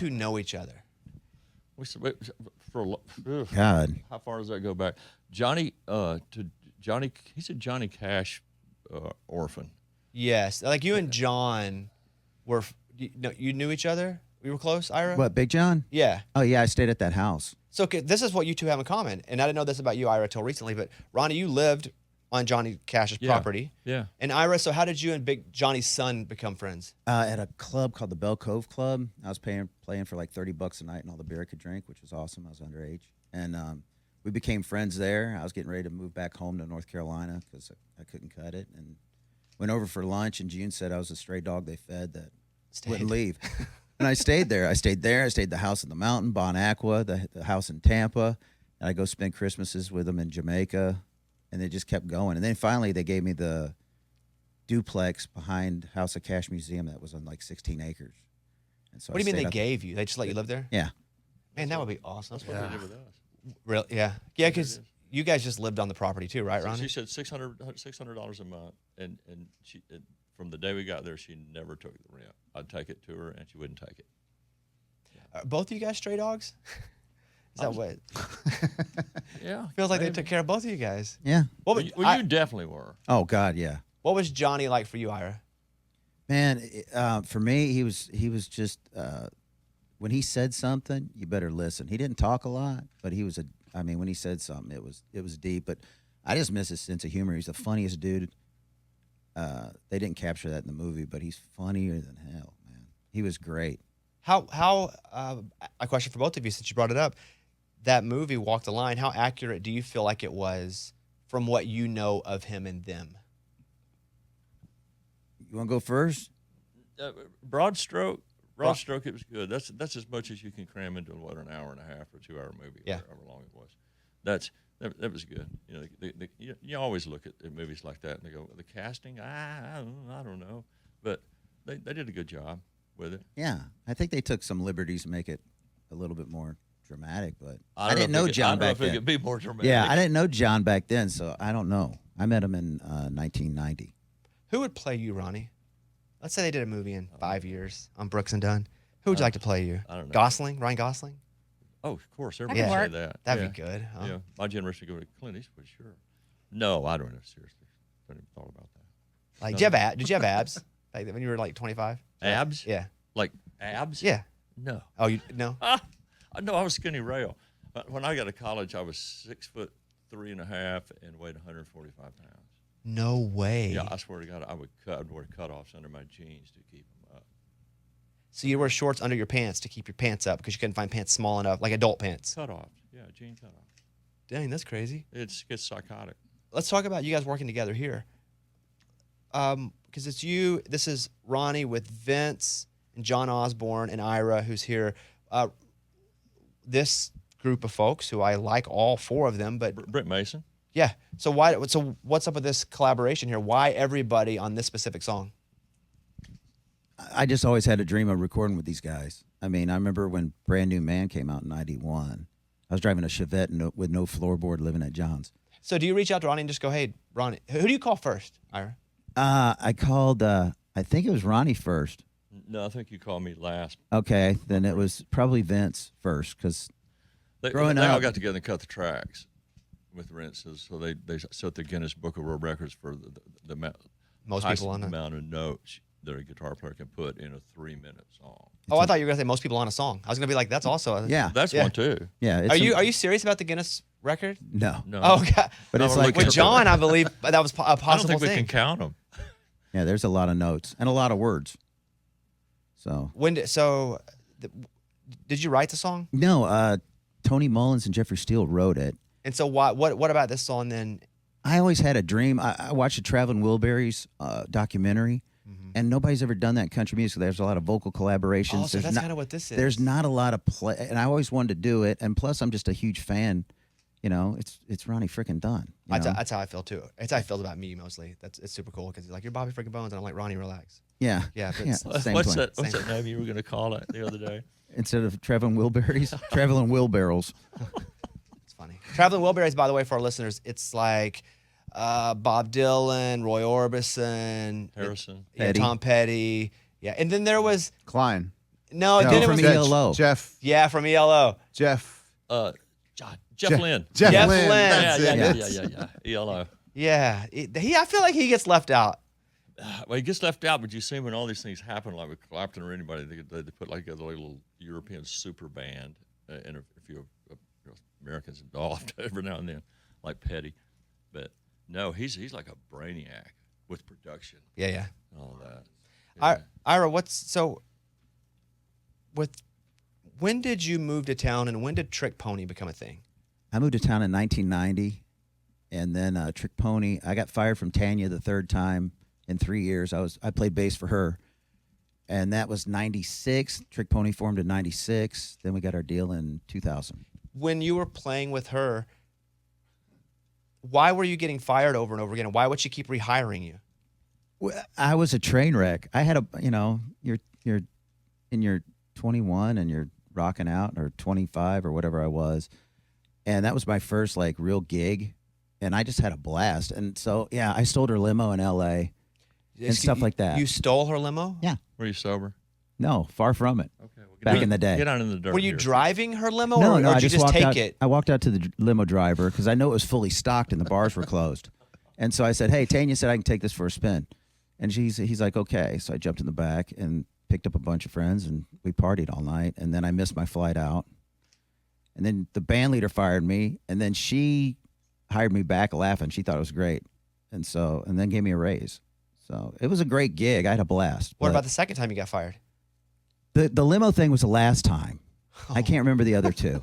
two know each other? God. How far does that go back? Johnny, he's a Johnny Cash orphan. Yes. Like you and John were, you knew each other? We were close, Ira? What, Big John? Yeah. Oh, yeah, I stayed at that house. So this is what you two have in common. And I didn't know this about you, Ira, until recently. But Ronnie, you lived on Johnny Cash's property. Yeah. And Ira, so how did you and Big Johnny's son become friends? At a club called the Bell Cove Club. I was playing for like $30 a night and all the beer I could drink, which was awesome. I was underage. And we became friends there. I was getting ready to move back home to North Carolina because I couldn't cut it. And went over for lunch, and June said I was a stray dog they fed that wouldn't leave. And I stayed there. I stayed at the house in the mountain, Bon Aqua, the house in Tampa. And I go spend Christmases with them in Jamaica. And they just kept going. And then finally they gave me the duplex behind House of Cash Museum that was on like 16 acres. And so What do you mean they gave you? They just let you live there? Yeah. Man, that would be awesome. That's what they did with us. Really? Yeah. Yeah, because you guys just lived on the property too, right, Ronnie? She said $600 a month, and she from the day we got there, she never took the rent. I'd take it to her, and she wouldn't take it. Are both of you guys stray dogs? Is that what? Yeah. Feels like they took care of both of you guys. Yeah. You definitely were. Oh, God, yeah. What was Johnny like for you, Ira? Man, for me, he was just when he said something, you better listen. He didn't talk a lot, but when he said something, it was deep. But I just miss his sense of humor. He's the funniest dude. They didn't capture that in the movie, but he's funnier than hell, man. He was great. How a question for both of you since you brought it up. That movie, Walk the Line, how accurate do you feel like it was from what you know of him and them? You want to go first? Broad stroke, it was good. That's as much as you can cram into an hour and a half or 2 hour movie, however long it was. That was good. You know, you always look at movies like that and they go, the casting, I don't know, but they did a good job with it. Yeah, I think they took some liberties to make it a little bit more dramatic, but I didn't know John back then. I don't know if it could be more dramatic. Yeah, I didn't know John back then, so I don't know. I met him in 1990. Who would play you, Ronnie? Let's say they did a movie in 5 years on Brooks and Dunn. Who would you like to play you? I don't know. Gosling? Ryan Gosling? Oh, of course. Everybody Yeah. say that. That'd be good. Huh? Yeah. My generation would go to Clint Eastwood, sure. No, I don't know. Seriously. Don't even thought about that. Like, No. did you have abs? Like when you were like 25? Abs? Yeah. Like abs? Yeah. No. Oh, you no? No, I was skinny rail. When I got to college, I was 6'3.5" and weighed 145 pounds. No way. Yeah, I swear to God, I'd wear cutoffs under my jeans to keep them up. So you wear shorts under your pants to keep your pants up because you couldn't find pants small enough, like adult pants. Cutoffs, yeah, jean cutoffs. Dang, that's crazy. It gets psychotic. Let's talk about you guys working together here. Because it's you. This is Ronnie with Vince and John Osborne and Ira, who's here. This group of folks who I like all four of them, but Brent Mason. yeah. So what's up with this collaboration here? Why everybody on this specific song? I just always had a dream of recording with these guys. I mean, I remember when Brand New Man came out in 91. I was driving a Chevette with no floorboard living at John's. So do you reach out to Ronnie and just go, hey, Ronnie, who do you call first, Ira? I called, I think it was Ronnie first. No, I think you called me last. Okay, then it was probably Vince first because They growing all up, got together and cut the tracks with Vince, so they set the Guinness Book of World Records for the Most highest people on it. amount of notes that a guitar player can put in a 3-minute song. Oh, I thought you were gonna say most people on a song. I was gonna be like, that's also yeah, That's one too. yeah. Are you serious about the Guinness record? No, No, Oh, God. but it's No, like With John, I believe that was a I don't possible think we thing. can count them. yeah. There's a lot of notes and a lot of words. So Did you write the song? no, Tony Mullins and Jeffrey Steele wrote it. And so what about this song then? I always had a dream. I watched the Traveling Wilburys documentary, and nobody's ever done that in country music. There's a lot of vocal collaborations. Oh, so There's that's not- kind of what this is. There's not a lot of play, and I always wanted to do it. And plus, I'm just a huge fan. You know, it's Ronnie freaking Dunn. you know? That's how I feel too. It's how I feel about me mostly. It's super cool because he's like, you're Bobby freaking Bones, and I'm like, Ronnie, relax. Yeah, Yeah, but yeah. it's- Same What's plan. that name you were going to call it the other day? Instead of Traveling Wilburys, Traveling Wheelbarrows. It's funny. Traveling Wilburys, by the way, for our listeners, it's like Bob Dylan, Roy Orbison, Harrison. yeah, Petty. Tom Petty. Yeah, and then there was Klein. No, then it from was ELO. Jeff. Yeah, from ELO. Jeff. Jeff Lynne. Jeff Jeff Lynne. Lynne. That's Yeah. it. ELO. Yeah, I feel like he gets left out. Well, he gets left out, but you see when all these things happen, like with Clapton or anybody, they put like a little European super band, and a few Americans involved every now and then, like Petty. But no, he's like a brainiac with production. Yeah. And all that. Yeah. Ira, when did you move to town, and when did Trick Pony become a thing? I moved to town in 1990, and then Trick Pony. I got fired from Tanya the third time in 3 years. I played bass for her, and that was 96. Trick Pony formed in 96. Then we got our deal in 2000. When you were playing with her, why were you getting fired over and over again? Why would she keep rehiring you? Well, I was a train wreck. I had you're in your 21 and you're rocking out, or 25 or whatever I was, and that was my first like real gig, and I just had a blast. And so yeah, I stole her limo in L.A. and stuff like that. You stole her limo? Yeah. Were you sober? No, far from it. Okay. Well, Back in the day. Get on in the dirt. Were you here. driving her limo, No, or I did you just walked take out. it? I walked out to the limo driver because I know it was fully stocked and the bars were closed. And so I said, "Hey, Tanya said I can take this for a spin," and he's like, "Okay." So I jumped in the back and picked up a bunch of friends, and we partied all night. And then I missed my flight out. And then the band leader fired me, and then she hired me back laughing. She thought it was great, and then gave me a raise. So it was a great gig. I had a blast. What But about the second time you got fired? the limo thing was the last time. I can't remember the other two.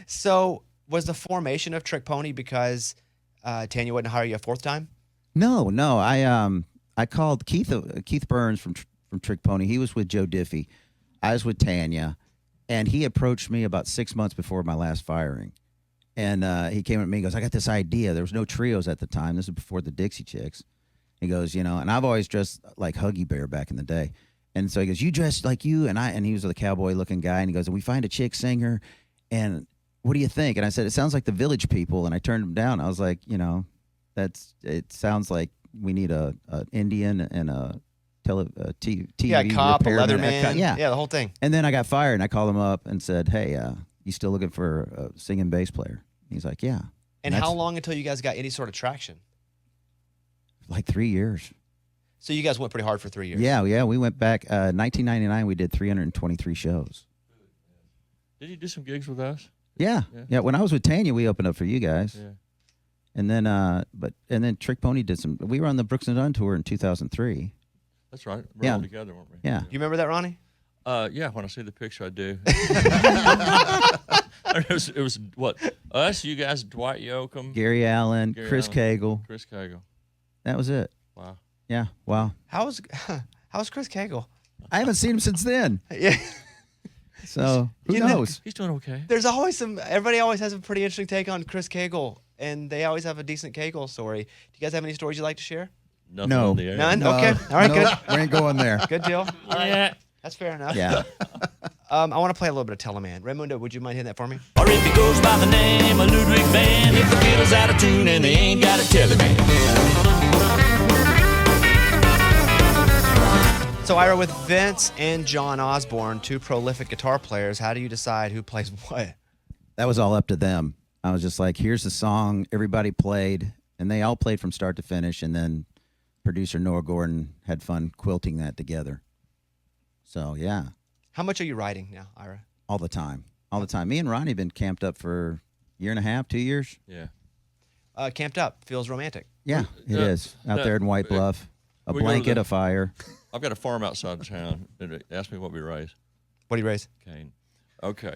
So was the formation of Trick Pony because Tanya wouldn't hire you a fourth time? No. I called Keith Burns from Trick Pony. He was with Joe Diffie. I was with Tanya, and he approached me about 6 months before my last firing. And he came at me and goes, "I got this idea." There was no trios at the time. This is before the Dixie Chicks. He goes, and I've always dressed like Huggy Bear back in the day. And so he goes, "You dress like you," and he was a cowboy looking guy, and he goes, "And we find a chick singer, and what do you think?" And I said, "It sounds like the Village People," and I turned him down. I was like, it sounds like we need a Indian and a TV Yeah, a cop, a repairman, leatherman. yeah, the whole thing. And then I got fired, and I called him up and said, "Hey, you still looking for a singing bass player?" He's like, "Yeah." And how long until you guys got any sort of traction? Like 3 years. So you guys went pretty hard for 3 years. Yeah, we went back. 1999, we did 323 shows. Did you do some gigs with us? Yeah. When I was with Tanya, we opened up for you guys. Yeah. And then Trick Pony did some. We were on the Brooks and Dunn tour in 2003. That's right. We're all together, weren't we? Yeah. You remember that, Ronnie? Yeah. When I see the picture, I do. It was what, us, you guys, Dwight Yoakam, Gary Allen, Chris Cagle. Chris Cagle. That was it. Wow. Yeah. Wow. How's Chris Cagle? I haven't seen him since then. Yeah. So who knows? He's doing okay. There's always everybody always has a pretty interesting take on Chris Cagle, and they always have a decent Cagle story. Do you guys have any stories you'd like to share? Nothing No. on the air. None? No, Okay. All right, no, good. We ain't going there. Good deal. All right. Yeah. That's fair enough. Yeah. I want to play a little bit of Teleman. Raymundo, would you mind hitting that for me? Or if he goes by the name of Ludwig Van, if the fiddle's out of tune and they ain't got a Teleman. So, Ira, with Vince and John Osborne, two prolific guitar players, how do you decide who plays what? That was all up to them. I was just like, here's the song. Everybody played, and they all played from start to finish. And then producer Noah Gordon had fun quilting that together. So, yeah, How much are you writing now, Ira? all the time. All the time. Me and Ronnie have been camped up for a year and a half, 2 years. Yeah. Camped up. Feels romantic. Yeah, it is. Out there in White Bluff. A we go to blanket, the- a fire. I've got a farm outside of town. And it asked me what we raise. What do you raise? Cane. Okay.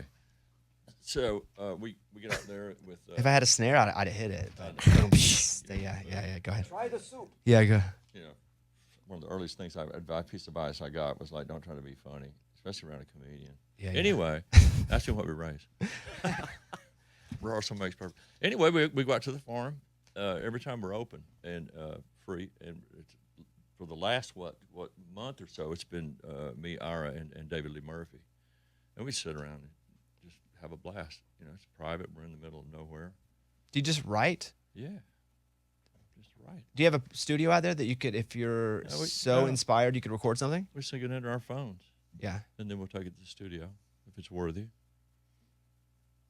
So we get out there with. If I had a snare, I'd have hit it. But yeah. Go ahead. Try the soup. Yeah, go. You know, one of the earliest things piece of advice I got was like, don't try to be funny, especially around a comedian. Yeah. Anyway, ask me what we raise. Rehearsal makes perfect. Anyway, we go out to the farm every time we're open and free. And it's, for the last what month or so, it's been me, Ira, and David Lee Murphy, and we sit around and just have a blast. You know, it's private. We're in the middle of nowhere. Do you just write? Yeah, just right. Do you have a studio out there that you could, if you're No. inspired, you could record something? We sing it into our phones. Yeah. And then we'll take it to the studio if it's worthy.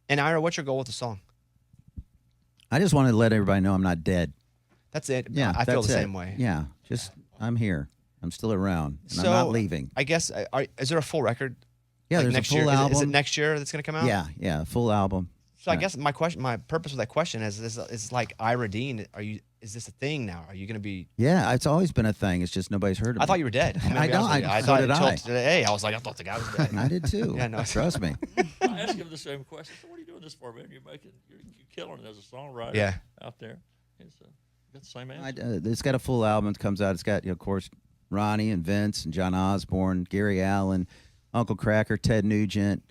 And Ira, what's your goal with the song? I just wanted to let everybody know I'm not dead. That's it. Yeah, I feel the that's it. same way. Yeah, just I'm here. I'm still around, and So, I'm not leaving. I guess, is there a full record? Yeah, like there's next a full year? album. Is it next year that's going to come out? Yeah, full album. So I guess my purpose with that question is like Ira Dean. Is this a thing now? Are you going to be? Yeah, it's always been a thing. It's just nobody's heard of it. I thought you were dead. I'm gonna I be know. honest with you. So thought did until I. today. I was like, I thought the guy was dead. I did too. Yeah, no. Trust me. I asked him the same question. So what are you doing this for, man? You're killing it as a songwriter Yeah. out there. It's got the same answer. It's got a full album. It comes out. It's got, of course, Ronnie and Vince and John Osborne, Gary Allen, Uncle Cracker, Ted Nugent,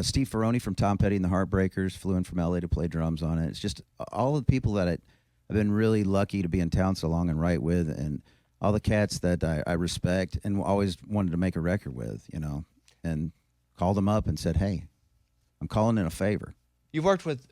Steve Ferroni from Tom Petty and the Heartbreakers flew in from LA to play drums on it. It's just all the people that I've been really lucky to be in town so long and write with, and all the cats that I respect and always wanted to make a record with, and called them up and said, hey, I'm calling in a favor. You've worked with,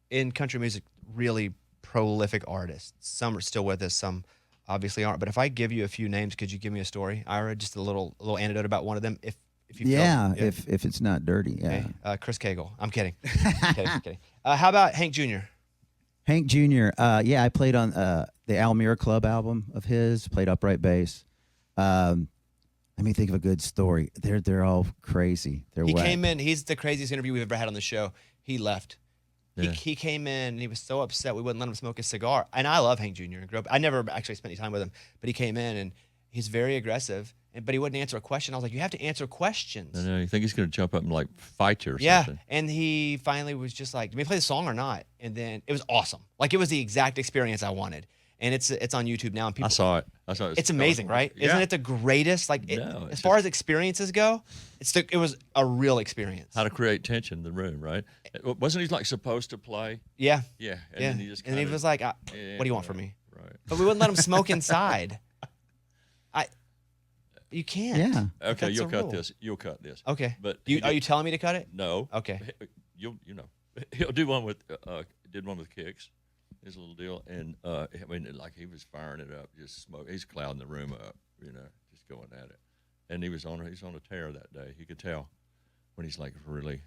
in country music, really prolific artists. Some are still with us, some obviously aren't. But if I give you a few names, could you give me a story, Ira? Just a little anecdote about one of them, if you feel, if it's not dirty, yeah. Okay. Chris Cagle. I'm kidding. I'm kidding. How about Hank Jr.? Hank Jr. I played on the Almira Club album of his. Played upright bass. Let me think of a good story. They're all crazy. He came in. He's the craziest interview we've ever had on the show. He left. Yeah. He came in and he was so upset we wouldn't let him smoke a cigar. And I love Hank Jr. I never actually spent any time with him, but he came in and he's very aggressive. But he wouldn't answer a question. I was like, you have to answer questions. I know. You think he's going to jump up and like fight you or yeah. something? And he finally was just like, "Do we play the song or not?" And then it was awesome. Like it was the exact experience I wanted. And it's on YouTube now. And people, I saw it. It's amazing, right? Yeah. Isn't it the greatest? Like as far as experiences go, it was a real experience. How to create tension in the room, right? Wasn't he like supposed to play? Yeah. Yeah. And yeah. then he just and he was like, "What do you want from me?" Right. But we wouldn't let him smoke inside. You can't. Yeah. Okay, That's you'll a cut rule. this. You'll cut this. Okay. But are you telling me to cut it? No. Okay. He'll do one with did one with Kicks, his little deal, and like he was firing it up, just smoke. He's clouding the room up, just going at it. And he's on a tear that day. You could tell when he's like really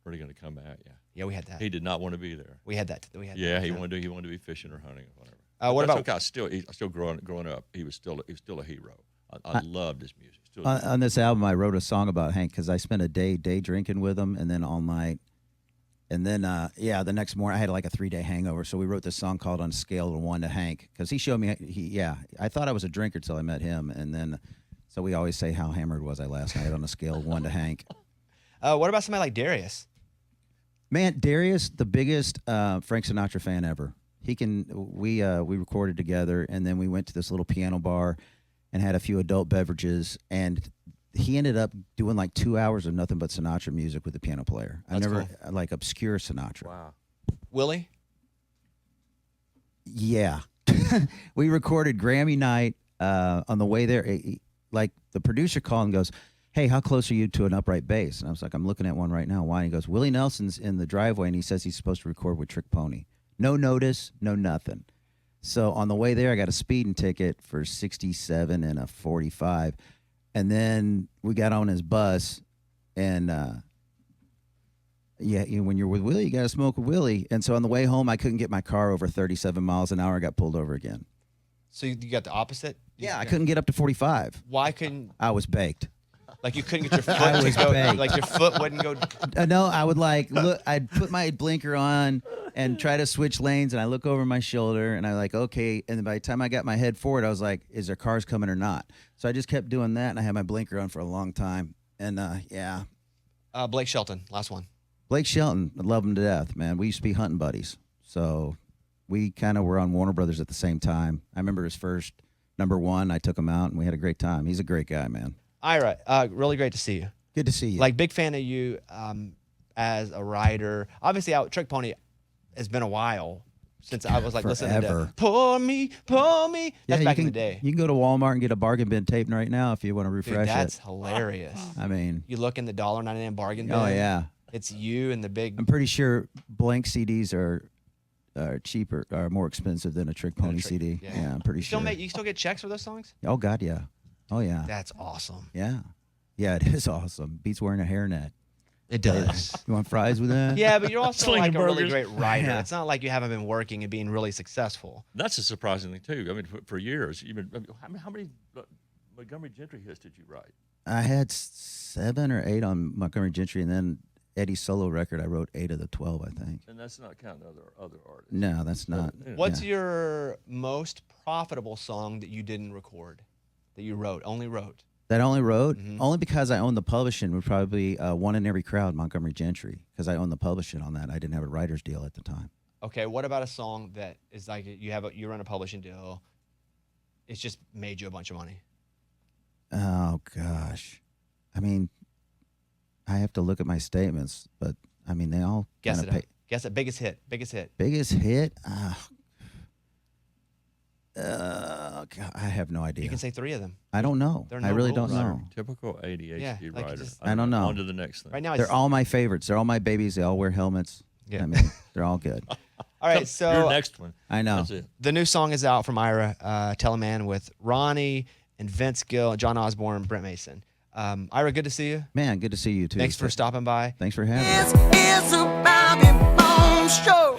going to come at you. Yeah, we had that. He did not want to be there. We had that. He wanted to be fishing or hunting or whatever. What That's about? okay. Still growing up, he was still a hero. I loved his music. On this album, I wrote a song about Hank because I spent a day drinking with him, and then all night. And then, the next morning, I had like a 3-day hangover. So we wrote this song called On a Scale of 1 to Hank because he showed me, I thought I was a drinker till I met him. And then, so we always say how hammered was I last night on a scale of 1 to Hank. What about somebody like Darius? Man, Darius, the biggest Frank Sinatra fan ever. We recorded together, and then we went to this little piano bar and had a few adult beverages, and he ended up doing like 2 hours of nothing but Sinatra music with the piano player. That's cool. Like obscure Sinatra. Wow. Willie? Yeah. We recorded Grammy night on the way there. Like the producer called and goes, "Hey, how close are you to an upright bass?" And I was like, "I'm looking at one right now." Why? And he goes, "Willie Nelson's in the driveway, and he says he's supposed to record with Trick Pony. No notice, no nothing." So on the way there, I got a speeding ticket for 67 and a 45. And then we got on his bus, and when you're with Willie, you got to smoke with Willie. And so on the way home, I couldn't get my car over 37 miles an hour. I got pulled over again. So you got the opposite? Yeah, I couldn't get up to 45. Why couldn't? I was baked. Like you couldn't get your foot I to was go. baked. Like your foot wouldn't go. No, I would look. I'd put my blinker on and try to switch lanes, and I look over my shoulder, and I like, okay. And then by the time I got my head forward, I was like, is there cars coming or not? So I just kept doing that, and I had my blinker on for a long time. And Blake Shelton, last one. Blake Shelton, I love him to death, man. We used to be hunting buddies, so we kind of were on Warner Brothers at the same time. I remember his first #1. I took him out, and we had a great time. He's a great guy, man. Ira, really great to see you. Good to see you. Like big fan of you as a writer. Obviously, Trick Pony has been a while since I was like listening to Pour Me. That's back in the day. You can go to Walmart and get a bargain bin tape right now if you want to refresh Dude, that's it. hilarious. I mean, You look in the $1.99 bargain bin. oh yeah. It's you and the big. I'm pretty sure blank CDs are cheaper, are more expensive than a Trick Pony CD. Yeah. I'm pretty sure. You still get checks for those songs? Oh God, yeah. Oh yeah. That's awesome. Yeah. Yeah, it is awesome. Beats wearing a hairnet. It does. You want fries with that? Yeah, but you're also Slinging like a really burgers. great writer. Yeah. It's not like you haven't been working and being really successful. That's a surprising thing too. I mean, for years, how many Montgomery Gentry hits did you write? I had 7 or 8 on Montgomery Gentry, and then Eddie's solo record. I wrote 8 of the 12, I think. And that's not counting other artists. No, that's not. Yeah. What's your most profitable song that you didn't record, that you only wrote? That I only wrote Mm-hmm. only because I owned the publishing would probably be One in Every Crowd, Montgomery Gentry, because I owned the publishing on that. I didn't have a writer's deal at the time. Okay, what about a song that is like you run a publishing deal, it's just made you a bunch of money? Oh gosh, I mean, I have to look at my statements, but I mean they all Guess kind it. of pay. Guess it. Biggest hit. Biggest hit. Biggest hit? God, I have no idea. You can say 3 of them. I don't know. There are I no really rules. don't know. Typical ADHD Yeah, like writer. just- I don't know. On to the next thing. Right now, They're all my favorites. They're all my babies. They all wear helmets. Yeah. I mean, they're all good. all right. Your So next one. I know. That's it. the new song is out from Ira, Tell a Man, with Ronnie and Vince Gill, John Osborne, Brent Mason. Ira, good to see you. Man, good to see you too. Thanks for stopping by. Thanks for having me. It's a Bobby Bones show.